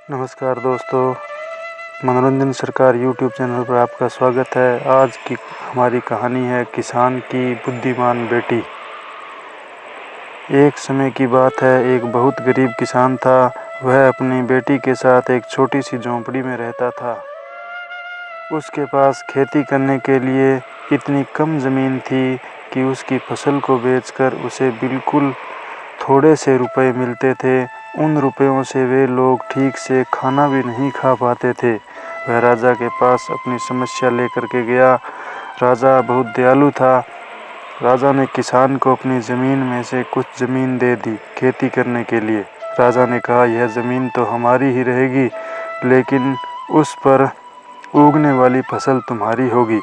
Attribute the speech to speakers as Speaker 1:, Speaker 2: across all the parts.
Speaker 1: नमस्कार दोस्तों, मनोरंजन सरकार यूट्यूब चैनल पर आपका स्वागत है। आज की हमारी कहानी है किसान की बुद्धिमान बेटी। एक समय की बात है, एक बहुत गरीब किसान था। वह अपनी बेटी के साथ एक छोटी सी झोंपड़ी में रहता था। उसके पास खेती करने के लिए इतनी कम ज़मीन थी कि उसकी फसल को बेचकर उसे बिल्कुल थोड़े से रुपए मिलते थे। उन रुपयों से वे लोग ठीक से खाना भी नहीं खा पाते थे। वह राजा के पास अपनी समस्या लेकर के गया। राजा बहुत दयालु था। राजा ने किसान को अपनी ज़मीन में से कुछ ज़मीन दे दी खेती करने के लिए। राजा ने कहा, यह ज़मीन तो हमारी ही रहेगी, लेकिन उस पर उगने वाली फसल तुम्हारी होगी।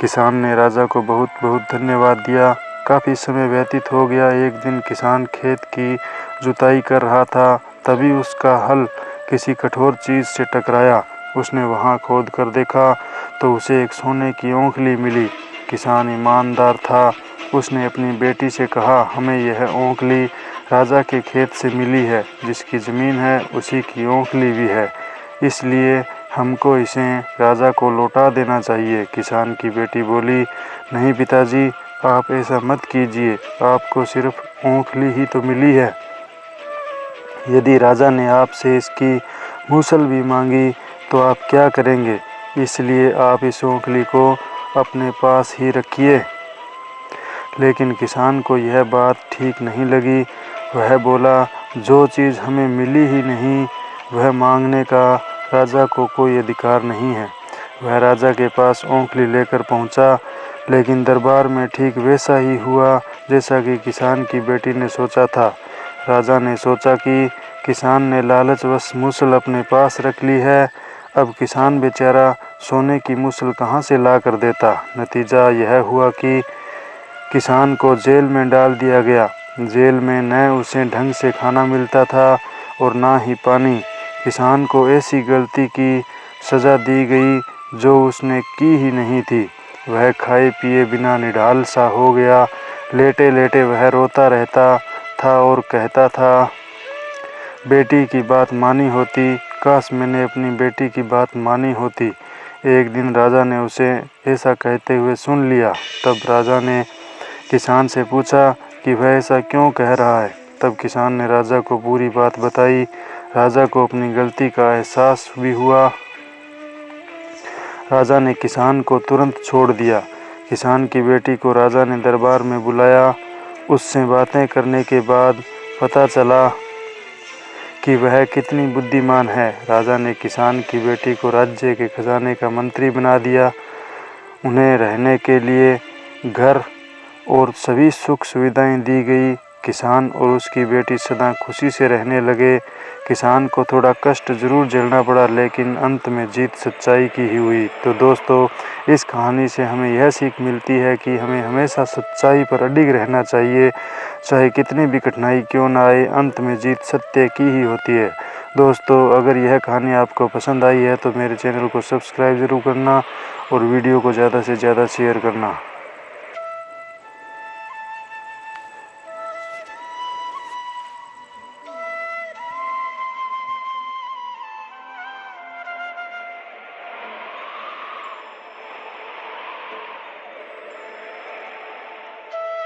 Speaker 1: किसान ने राजा को बहुत बहुत धन्यवाद दिया। काफ़ी समय व्यतीत हो गया। एक दिन किसान खेत की जुताई कर रहा था, तभी उसका हल किसी कठोर चीज़ से टकराया। उसने वहां खोद कर देखा तो उसे एक सोने की औंकली मिली। किसान ईमानदार था। उसने अपनी बेटी से कहा, हमें यह औंकली राजा के खेत से मिली है। जिसकी ज़मीन है उसी की औंकली भी है, इसलिए हमको इसे राजा को लौटा देना चाहिए। किसान की बेटी बोली, नहीं पिताजी, आप ऐसा मत कीजिए। आपको सिर्फ औंकली ही तो मिली है। यदि राजा ने आपसे इसकी मूसल भी मांगी तो आप क्या करेंगे? इसलिए आप इस औंकली को अपने पास ही रखिए। लेकिन किसान को यह बात ठीक नहीं लगी। वह बोला, जो चीज़ हमें मिली ही नहीं वह मांगने का राजा को कोई अधिकार नहीं है। वह राजा के पास औंकली लेकर पहुंचा, लेकिन दरबार में ठीक वैसा ही हुआ जैसा कि किसान की बेटी ने सोचा था। राजा ने सोचा कि किसान ने लालचवश मूसल अपने पास रख ली है। अब किसान बेचारा सोने की मूसल कहाँ से ला कर देता। नतीजा यह हुआ कि किसान को जेल में डाल दिया गया। जेल में न उसे ढंग से खाना मिलता था और ना ही पानी। किसान को ऐसी गलती की सज़ा दी गई जो उसने की ही नहीं थी। वह खाए पिए बिना निढाल सा हो गया। लेटे लेटे वह रोता रहता था और कहता था, बेटी की बात मानी होती, काश मैंने अपनी बेटी की बात मानी होती। एक दिन राजा ने उसे ऐसा कहते हुए सुन लिया। तब राजा ने किसान से पूछा कि वह ऐसा क्यों कह रहा है। तब किसान ने राजा को पूरी बात बताई। राजा को अपनी गलती का एहसास भी हुआ। राजा ने किसान को तुरंत छोड़ दिया। किसान की बेटी को राजा ने दरबार में बुलाया। उससे बातें करने के बाद पता चला कि वह कितनी बुद्धिमान है। राजा ने किसान की बेटी को राज्य के खजाने का मंत्री बना दिया। उन्हें रहने के लिए घर और सभी सुख सुविधाएं दी गई। किसान और उसकी बेटी सदा खुशी से रहने लगे। किसान को थोड़ा कष्ट जरूर झेलना पड़ा, लेकिन अंत में जीत सच्चाई की ही हुई। तो दोस्तों, इस कहानी से हमें यह सीख मिलती है कि हमें हमेशा सच्चाई पर अडिग रहना चाहिए। चाहे कितनी भी कठिनाई क्यों ना आए, अंत में जीत सत्य की ही होती है। दोस्तों, अगर यह कहानी आपको पसंद आई है तो मेरे चैनल को सब्सक्राइब ज़रूर करना और वीडियो को ज़्यादा से ज़्यादा शेयर करना।